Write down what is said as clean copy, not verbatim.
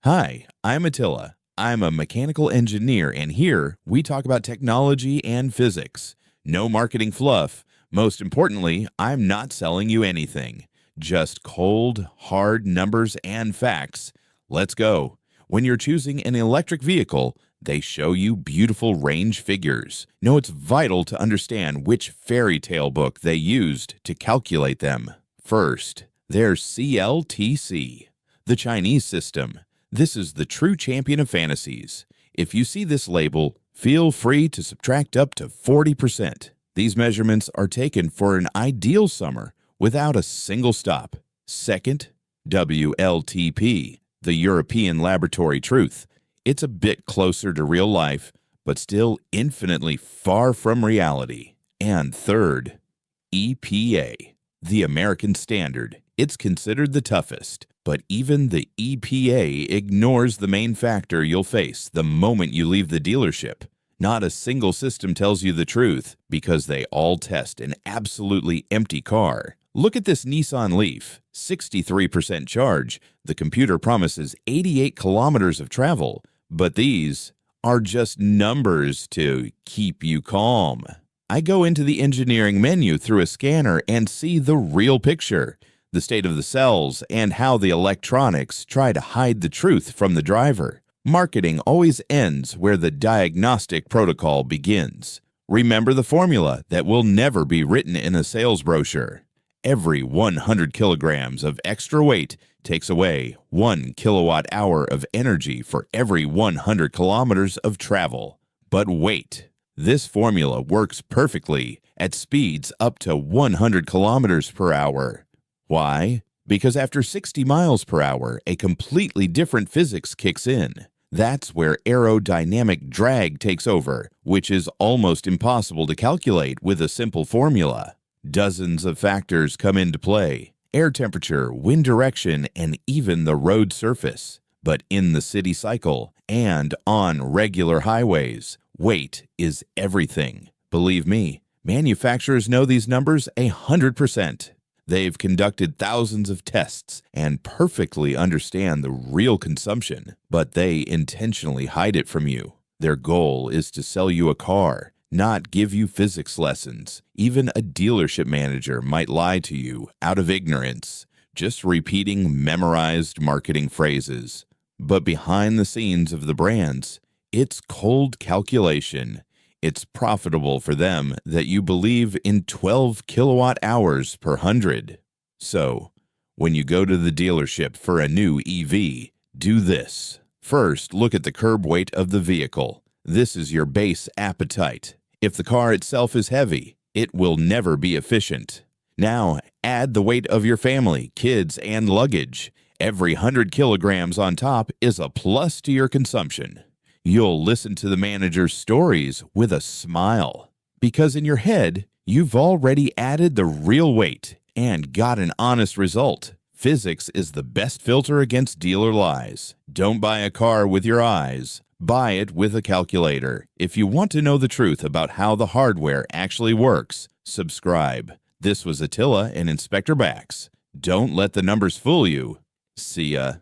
Hi, I'm Attila. I'm a mechanical engineer, and here we talk about technology and physics. No marketing fluff. Most importantly, I'm not selling you anything. Just cold, hard numbers and facts. Let's go. When you're choosing an electric vehicle, they show you beautiful range figures. No, it's vital to understand which fairy tale book they used to calculate them. First, there's CLTC, the Chinese system. This is the true champion of fantasies. If you see this label, feel free to subtract up to 40%. These measurements are taken for an ideal summer without a single stop. Second, WLTP, the European Laboratory Truth. It's a bit closer to real life, but still infinitely far from reality. And third, EPA, the American standard. It's considered the toughest, but even the EPA ignores the main factor you'll face the moment you leave the dealership. Not a single system tells you the truth because they all test an absolutely empty car. Look at this Nissan Leaf, 63% charge. The computer promises 88 kilometers of travel, but these are just numbers to keep you calm. I go into the engineering menu through a scanner and see the real picture. The state of the cells, and how the electronics try to hide the truth from the driver. Marketing always ends where the diagnostic protocol begins. Remember the formula that will never be written in a sales brochure. Every 100 kilograms of extra weight takes away 1 kilowatt hour of energy for every 100 kilometers of travel. But wait, this formula works perfectly at speeds up to 100 kilometers per hour. Why? Because after 60 miles per hour, a completely different physics kicks in. That's where aerodynamic drag takes over, which is almost impossible to calculate with a simple formula. Dozens of factors come into play: air temperature, wind direction, and even the road surface. But in the city cycle and on regular highways, weight is everything. Believe me, manufacturers know these numbers 100%. They've conducted thousands of tests and perfectly understand the real consumption, but they intentionally hide it from you. Their goal is to sell you a car, not give you physics lessons. Even a dealership manager might lie to you out of ignorance, just repeating memorized marketing phrases. But behind the scenes of the brands, it's cold calculation. It's profitable for them that you believe in 12 kilowatt hours per 100. So, when you go to the dealership for a new EV, do this. First, look at the curb weight of the vehicle. This is your base appetite. If the car itself is heavy, it will never be efficient. Now, add the weight of your family, kids, and luggage. Every 100 kilograms on top is a plus to your consumption. You'll listen to the manager's stories with a smile, because in your head, you've already added the real weight and got an honest result. Physics is the best filter against dealer lies. Don't buy a car with your eyes. Buy it with a calculator. If you want to know the truth about how the hardware actually works, subscribe. This was Attila and Inspector Bax. Don't let the numbers fool you. See ya.